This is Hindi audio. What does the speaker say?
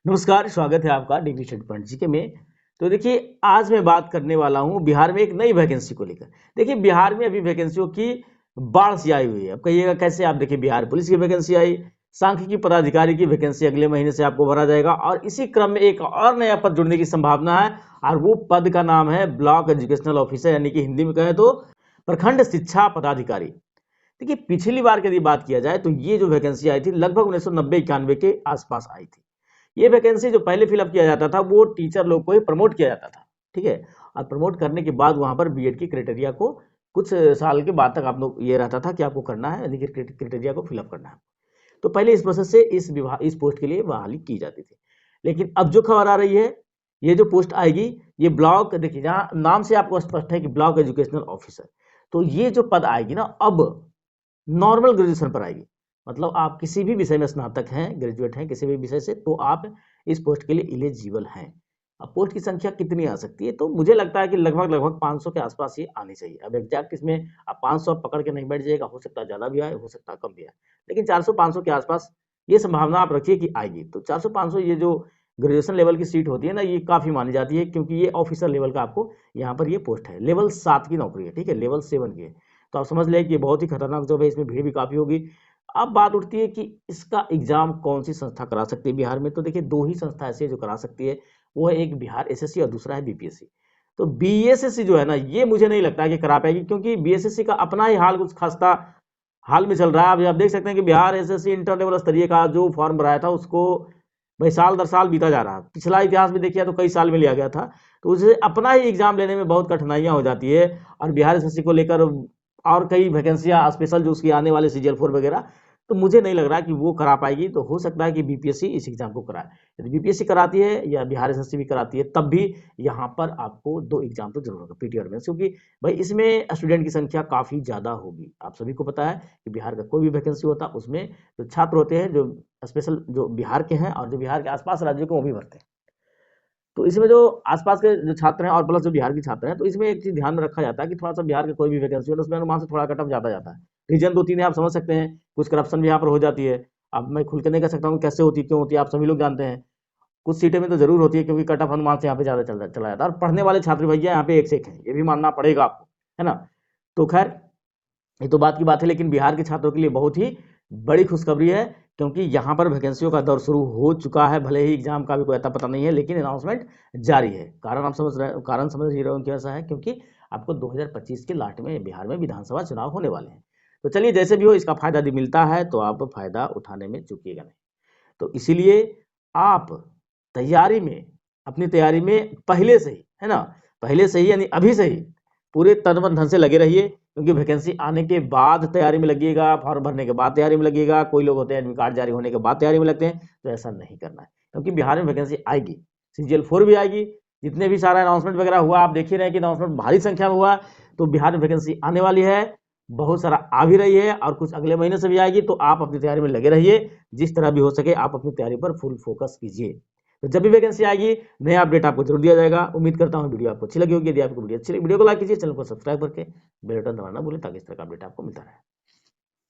नमस्कार, स्वागत है आपका डिग्री स्टडी पॉइंट जीके में। तो देखिए, आज मैं बात करने वाला हूं बिहार में एक नई वैकेंसी को लेकर। देखिए, बिहार में अभी वैकेंसियों की बाढ़ सी आई हुई है। अब कहिएगा कैसे? आप देखिए, बिहार पुलिस की वैकेंसी आई, सांख्यिकी पदाधिकारी की वैकेंसी अगले महीने से आपको भरा जाएगा और इसी क्रम में एक और नया पद जुड़ने की संभावना है और वो पद का नाम है ब्लॉक एजुकेशनल ऑफिसर, यानी कि हिंदी में कहें तो प्रखंड शिक्षा पदाधिकारी। देखिए, पिछली बार की यदि बात किया जाए तो ये जो वैकेंसी आई थी लगभग 1990-91 के आसपास आई थी। ये वैकेंसी जो पहले फिलअप किया जाता था वो टीचर लोग को ही प्रमोट किया जाता था, ठीक है। और प्रमोट करने के बाद वहां पर बीएड की क्राइटेरिया को कुछ साल के बाद तक आप लोग ये रहता था कि आपको करना है, यानी कि क्राइटेरिया को फिलअप करना है। तो पहले इस प्रोसेस से इस पोस्ट के लिए बहाली की जाती थी। लेकिन अब जो खबर आ रही है, ये जो पोस्ट आएगी, ये ब्लॉक, देखिए जहाँ नाम से आपको स्पष्ट है कि ब्लॉक एजुकेशनल ऑफिसर, तो ये जो पद आएगी ना, अब नॉर्मल ग्रेजुएशन पर आएगी। मतलब आप किसी भी विषय में स्नातक हैं, ग्रेजुएट हैं किसी भी विषय से, तो आप इस पोस्ट के लिए एलिजिबल हैं। अब पोस्ट की संख्या कितनी आ सकती है? तो मुझे लगता है कि लगभग 500 के आसपास ये आनी चाहिए। अब एग्जैक्ट इसमें आप 500 पकड़ के नहीं बैठ जाइएगा, हो सकता है ज़्यादा भी आए, हो सकता है कम भी आए, लेकिन 400-500 के आसपास ये संभावना आप रखिए कि आएगी। तो 400-500 ये जो ग्रेजुएशन लेवल की सीट होती है ना, ये काफ़ी मानी जाती है, क्योंकि ये ऑफिसर लेवल का आपको यहाँ पर ये पोस्ट है। लेवल 7 की नौकरी है, ठीक है, लेवल 7 की है। तो आप समझ लें कि ये बहुत ही खतरनाक जॉब है, इसमें भीड़ भी काफ़ी होगी। अब बात उठती है कि इसका एग्जाम कौन सी संस्था करा सकती है बिहार में? तो देखिए, दो ही संस्था ऐसी है जो करा सकती है। वो है एक बिहार एसएससी और दूसरा है बीपीएससी। तो बीएसएससी जो है ना, ये मुझे नहीं लगता है कि करा पाएगी, क्योंकि बीएसएससी का अपना ही हाल कुछ खास्ता हाल में चल रहा है। अब आप देख सकते हैं कि बिहार एसएससी इंटर लेवल स्तरीय का जो फॉर्म भराया था उसको भाई साल दर साल बीता जा रहा है। पिछला इतिहास भी देखिए तो कई साल में लिया गया था, तो उसे अपना ही एग्जाम लेने में बहुत कठिनाइयां हो जाती है। और बिहार एसएससी को लेकर और कई वैकेंसियां स्पेशल जो उसकी आने वाले सीजीएल 4 वगैरह, तो मुझे नहीं लग रहा कि वो करा पाएगी। तो हो सकता है कि बीपीएससी इस एग्जाम को कराए। यदि बीपीएससी कराती है या बिहार एसएससी भी कराती है, तब भी यहाँ पर आपको दो एग्जाम तो जरूर होगा, पीटी और मेंस, क्योंकि भाई इसमें स्टूडेंट की संख्या काफ़ी ज़्यादा होगी। आप सभी को पता है कि बिहार का कोई भी वैकेंसी होता है उसमें जो छात्र होते हैं, जो स्पेशल जो बिहार के हैं और जो बिहार के आसपास राज्यों को, वो भी भरते हैं। तो इसमें जो आसपास के जो छात्र हैं और प्लस जो बिहार के छात्र हैं, तो इसमें एक चीज़ ध्यान में रखा जाता है कि थोड़ा सा बिहार की कोई भी वैकेंसी हो तो उसमें अनुमान से थोड़ा कटअप ज़्यादा जाता है। रीजन 2-3 है, आप समझ सकते हैं। कुछ करप्शन भी यहाँ पर हो जाती है। अब मैं खुल के नहीं कह सकता हूँ कैसे होती है, क्यों होती है, आप सभी लोग जानते हैं। कुछ सीटें में तो जरूर होती है, क्योंकि कटअप अनुमान से यहाँ पे ज़्यादा चला जाता है और पढ़ने वाले छात्र भैया यहाँ पे एक से एक हैं, ये भी मानना पड़ेगा आपको, है ना। तो खैर, ये तो बात की बात है, लेकिन बिहार के छात्रों के लिए बहुत ही बड़ी खुशखबरी है, क्योंकि यहाँ पर वैकेंसियों का दौर शुरू हो चुका है। भले ही एग्जाम का भी कोई अता पता नहीं है, लेकिन अनाउंसमेंट जारी है। कारण समझ ही रहे हो कि ऐसा है, क्योंकि आपको 2025 के लास्ट में बिहार में विधानसभा चुनाव होने वाले हैं। तो चलिए, जैसे भी हो, इसका फायदा यदि मिलता है तो आप फायदा उठाने में चूकिएगा नहीं। तो इसीलिए आप तैयारी में, अपनी तैयारी में पहले से ही, है ना, पहले से ही यानी अभी से ही पूरे तन मन धन से लगे रहिए, क्योंकि वैकेंसी आने के बाद तैयारी में लगिएगा, फॉर्म भरने के बाद तैयारी में लगिएगा। कोई लोग होते हैं एडमिट कार्ड जारी होने के बाद तैयारी में लगते हैं, तो ऐसा नहीं करना है, क्योंकि बिहार में वैकेंसी आएगी, सीजीएल 4 भी आएगी। जितने भी सारा अनाउंसमेंट वगैरह हुआ, आप देख ही रहे हैं कि अनाउंसमेंट भारी संख्या में हुआ। तो बिहार में वैकेंसी आने वाली है, बहुत सारा आ भी रही है और कुछ अगले महीने से भी आएगी। तो आप अपनी तैयारी में लगे रहिए, जिस तरह भी हो सके आप अपनी तैयारी पर फुल फोकस कीजिए। तो जब भी वैकेंसी आएगी, नया अपडेट आपको जरूर दिया जाएगा। उम्मीद करता हूँ वीडियो आपको अच्छी लगी होगी। यदि आपको वीडियो अच्छी लगी, वीडियो को लाइक कीजिए, चैनल को सब्सक्राइब करके बेल बटन दबाना ना भूलें, ताकि इस तरह का अपडेट आपको मिलता रहे।